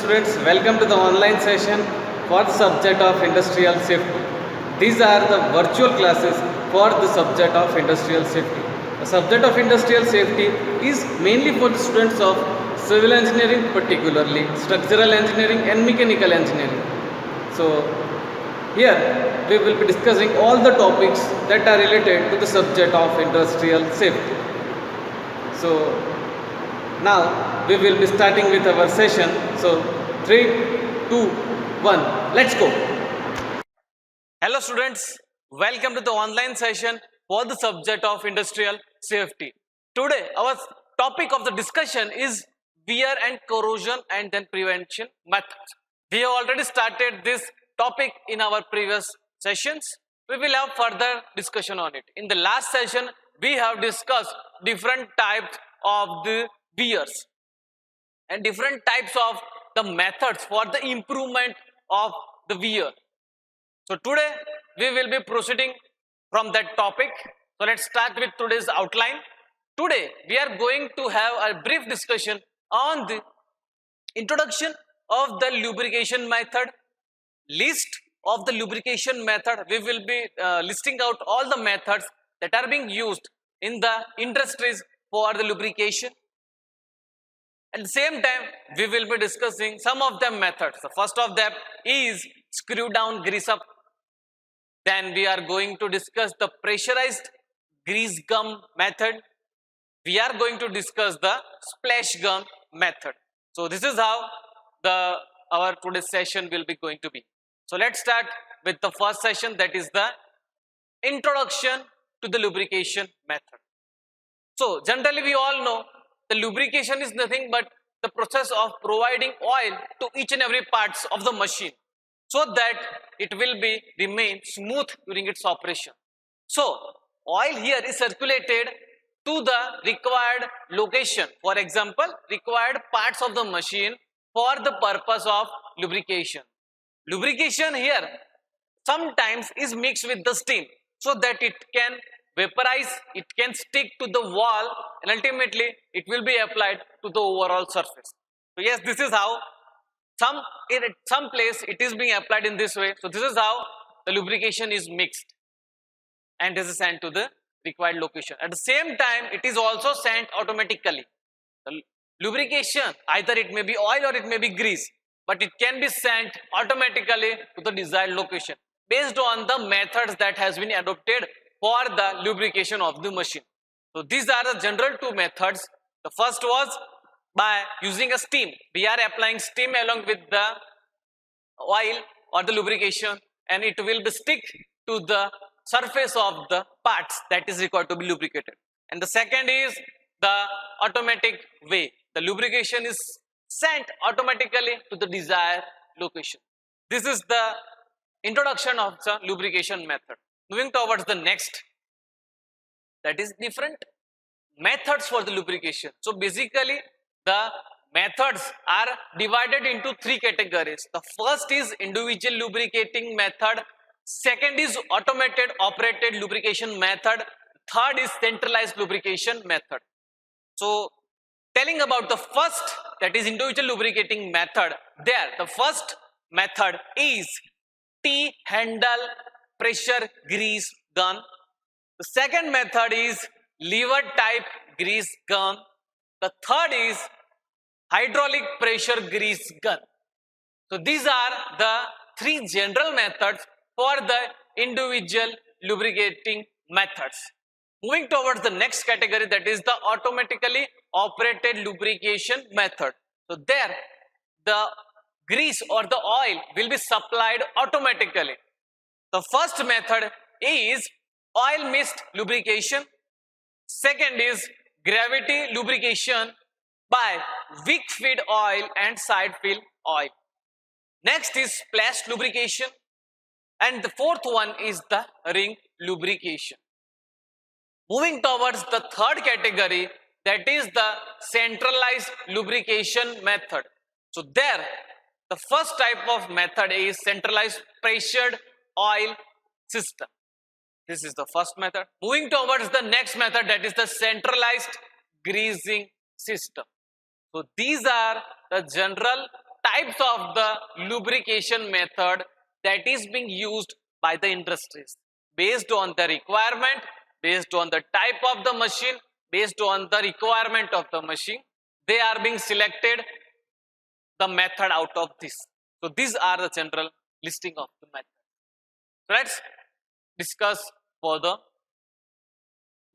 students, welcome to the online session for the subject of industrial safety. These are the virtual classes for the subject of industrial safety. The subject of industrial safety is mainly for the students of civil engineering, particularly structural engineering and mechanical engineering. So here we will be discussing all the topics that are related to the subject of industrial safety. So now we will be starting with our session. So 3, 2, 1, let's go. Hello students, welcome to the online session for the subject of industrial safety. Today our topic of the discussion is wear and corrosion and then prevention methods. We have already started this topic in our previous sessions. We will have further discussion on it. In the last session we have discussed different types of the wears and different types of the methods for the improvement of the wear. So today we will be proceeding from that topic. So let's start with today's outline. Today we are going to have a brief discussion on the introduction of the lubrication method, list of the lubrication method. We will be listing out all the methods that are being used in the industries for the lubrication. At the same time, we will be discussing some of the methods. The first of them is screw down, grease up. Then we are going to discuss the pressurized grease gun method. We are going to discuss the splash gun method. So this is how our today's session will be going to be. So let's start with the first session, that is the introduction to the lubrication method. So generally we all know the lubrication is nothing but the process of providing oil to each and every parts of the machine so that it will remain smooth during its operation. So oil here is circulated to the required location, for example required parts of the machine for the purpose of lubrication. Lubrication here sometimes is mixed with the steam so that it can vaporize, it can stick to the wall, and ultimately it will be applied to the overall surface. So yes, this is how in some place it is being applied in this way. So this is how the lubrication is mixed and this is sent to the required location. At the same time, it is also sent automatically. The lubrication, either it may be oil or it may be grease, but it can be sent automatically to the desired location based on the methods that has been adopted for the lubrication of the machine. So these are the general two methods. The first was by using a steam. We are applying steam along with the oil or the lubrication, and it will be stick to the surface of the parts that is required to be lubricated. And the second is the automatic way. The lubrication is sent automatically to the desired location. This is the introduction of the lubrication method. Moving towards the next, that is different methods for the lubrication. So basically the methods are divided into three categories. The first is individual lubricating method, second is automated operated lubrication method, third is centralized lubrication method. So telling about the first, that is individual lubricating method, there the first method is T-handle pressure grease gun. The second method is lever type grease gun. The third is hydraulic pressure grease gun. So these are the three general methods for the individual lubricating methods. Moving towards the next category, that is the automatically operated lubrication method. So there the grease or the oil will be supplied automatically. The first method is oil mist lubrication. Second is gravity lubrication by wick feed oil and side fill oil. Next is splash lubrication, and the fourth one is the ring lubrication. Moving towards the third category, that is the centralized lubrication method. So there the first type of method is centralized pressured oil system. This is the first method. Moving towards the next method, that is the centralized greasing system. So these are the general types of the lubrication method that is being used by the industries based on the requirement, based on the type of the machine, based on the requirement of the machine. They are being selected the method out of this. So these are the general listing of the method. Let's discuss further.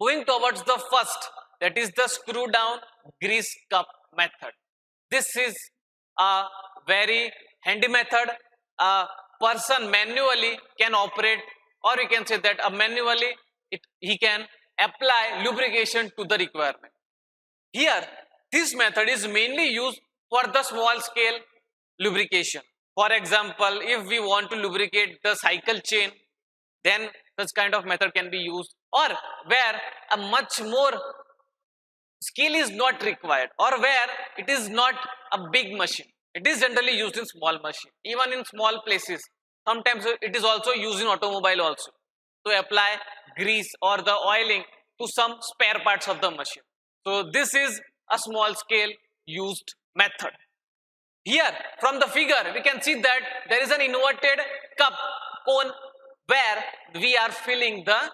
Moving towards the first, that is the screw down grease cup method. This is a very handy method. A person manually can operate, or you can say that manually he can apply lubrication to the requirement. Here, this method is mainly used for the small scale lubrication. For example, if we want to lubricate the cycle chain, then such kind of method can be used, or where a much more skill is not required, or where it is not a big machine. It is generally used in small machine, even in small places. Sometimes it is also used in automobile also, to apply grease or the oiling to some spare parts of the machine. So this is a small scale used method. Here from the figure we can see that there is an inverted cup cone where we are filling the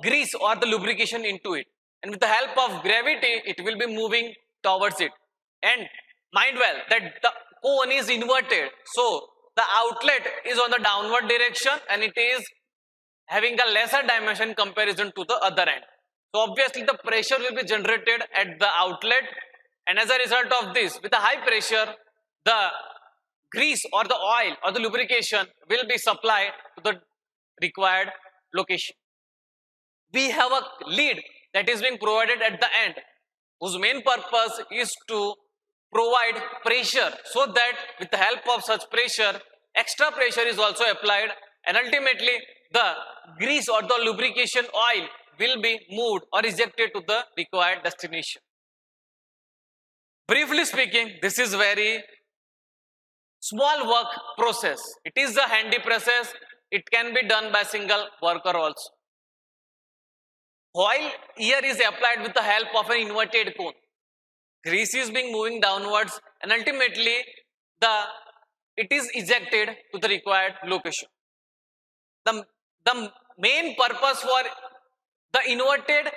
grease or the lubrication into it, and with the help of gravity it will be moving towards it. And mind well that the cone is inverted, so the outlet is on the downward direction and it is having a lesser dimension in comparison to the other end. So obviously the pressure will be generated at the outlet, and as a result of this, with a high pressure, the grease or the oil or the lubrication will be supplied to the required location. We have a lead that is being provided at the end, whose main purpose is to provide pressure, so that with the help of such pressure, extra pressure is also applied, and ultimately the grease or the lubrication oil will be moved or ejected to the required destination. Briefly speaking, this is very small work process. It is a handy process. It can be done by single worker also. Oil here is applied with the help of an inverted cone. Grease is being moving downwards, and ultimately it is ejected to the required location. The main purpose for the inverted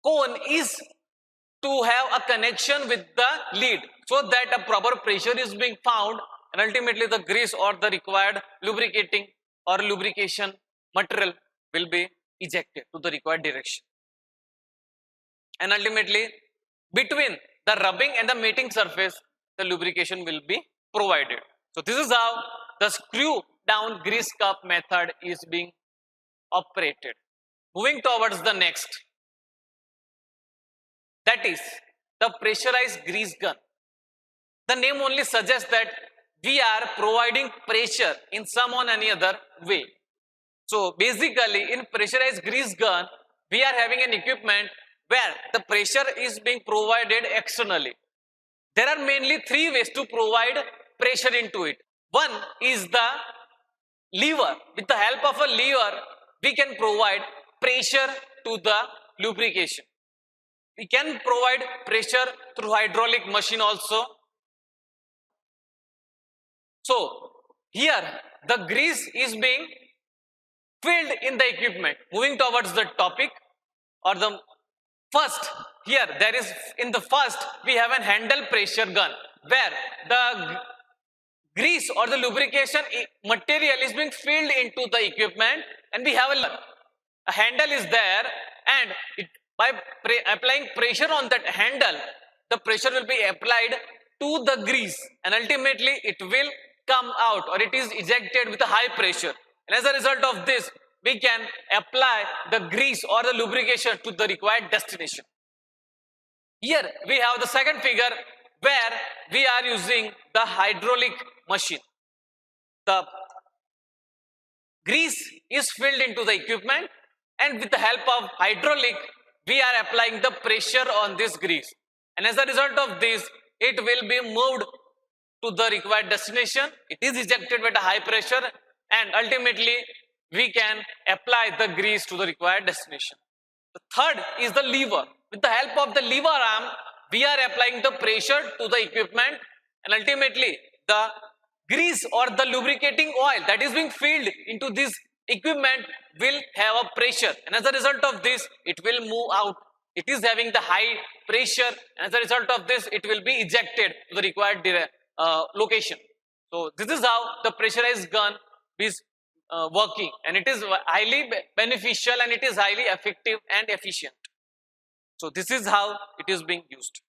cone is to have a connection with the lead, so that a proper pressure is being found, and ultimately the grease or the required lubricating or lubrication material will be ejected to the required direction. And ultimately between the rubbing and the mating surface, the lubrication will be provided. So this is how the screw down grease cup method is being operated. Moving towards the next, that is the pressurized grease gun. The name only suggests that we are providing pressure in some or any other way. So basically in pressurized grease gun, we are having an equipment where the pressure is being provided externally. There are mainly three ways to provide pressure into it. One is the lever. With the help of a lever, we can provide pressure to the lubrication. We can provide pressure through hydraulic machine also. So here the grease is being filled in the equipment. Moving towards the topic or the first, here there is in the first we have an handle pressure gun, where the grease or the lubrication material is being filled into the equipment, and we have a handle is there, and by applying pressure on that handle, the pressure will be applied to the grease, and ultimately it will come out, or it is ejected with a high pressure, and as a result of this we can apply the grease or the lubrication to the required destination. Here we have the second figure where we are using the hydraulic machine. The grease is filled into the equipment, and with the help of hydraulic we are applying the pressure on this grease, and as a result of this it will be moved to the required destination. It is ejected with a high pressure, and ultimately we can apply the grease to the required destination. The third is the lever. With the help of the lever arm, we are applying the pressure to the equipment, and ultimately the grease or the lubricating oil that is being filled into this equipment will have a pressure, and as a result of this it will move out. It is having the high pressure, and as a result of this it will be ejected to the required location. So this is how the pressurized gun is working, and it is highly beneficial, and it is highly effective and efficient. So this is how it is being used.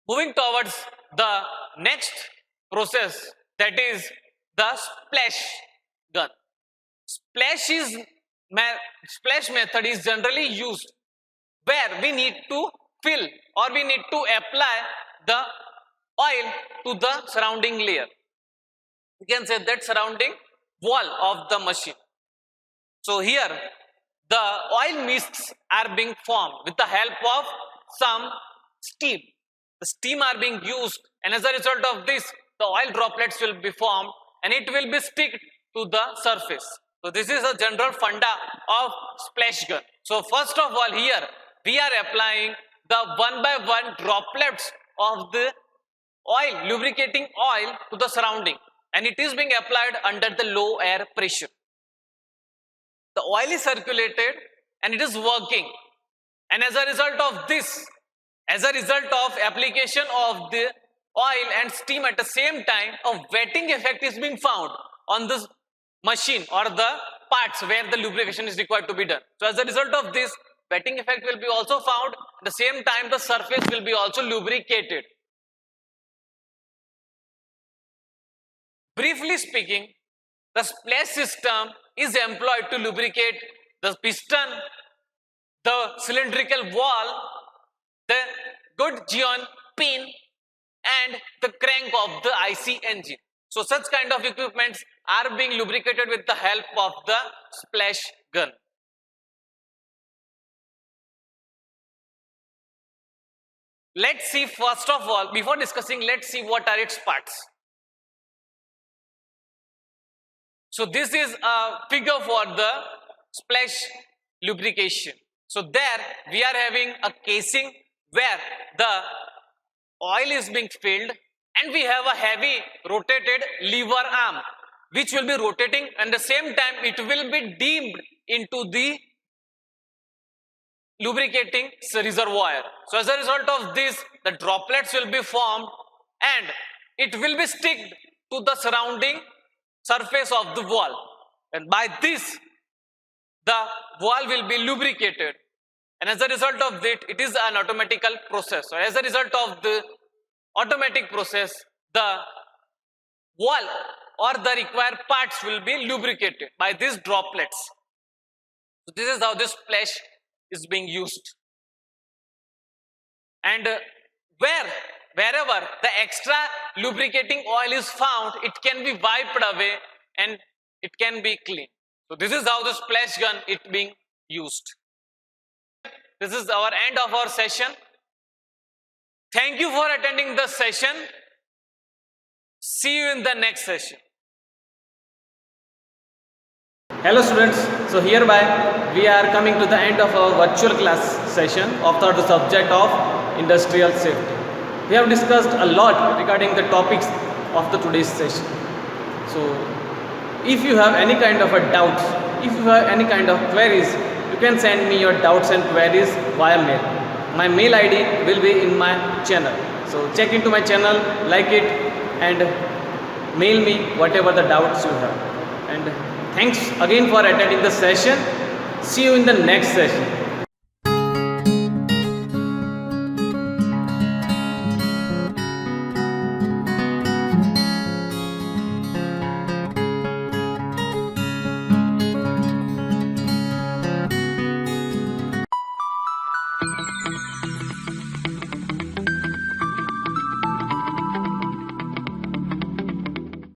Moving towards the next process, that is the splash gun. Splash method is generally used where we need to fill or we need to apply the oil to the surrounding layer. You can say that surrounding wall of the machine. So here the oil mists are being formed with the help of some steam. The steam are being used, and as a result of this the oil droplets will be formed and it will be stick to the surface. So this is a general funda of splash gun. So first of all, here we are applying the one by one droplets of the oil, lubricating oil, to the surrounding, and it is being applied under the low air pressure. The oil is circulated and it is working, and as a result of this, as a result of application of the oil and steam at the same time, a wetting effect is being found on this machine or the parts where the lubrication is required to be done. So as a result of this, wetting effect will be also found. At the same time, the surface will be also lubricated. Briefly speaking, the splash system is employed to lubricate the piston, the cylindrical wall, the gudgeon pin, and the crank of the IC engine. So such kind of equipments are being lubricated with the help of the splash gun. Let's see, first of all, before discussing, let's see what are its parts. So this is a figure for the splash lubrication. So there we are having a casing where the oil is being filled, and we have a heavy rotated lever arm which will be rotating, and at the same time it will be deemed into the lubricating reservoir. So as a result of this, the droplets will be formed and it will be sticked to the surrounding surface of the valve, and by this the valve will be lubricated, and as a result of that, it is an automatical process. So as a result of the automatic process, the valve or the required parts will be lubricated by these droplets. So this is how this splash is being used, and wherever the extra lubricating oil is found, it can be wiped away and it can be cleaned. So this is how the splash gun is being used. This is our end of our session. Thank you for attending the session. See you in the next session. Hello students, so hereby we are coming to the end of our virtual class session of the subject of industrial safety. We have discussed a lot regarding the topics of the today's session. So if you have any kind of a doubts, if you have any kind of queries, you can send me your doubts and queries via mail. My mail ID will be in my channel. So check into my channel, like it, and mail me whatever the doubts you have. And thanks again for attending the session. See you in the next session.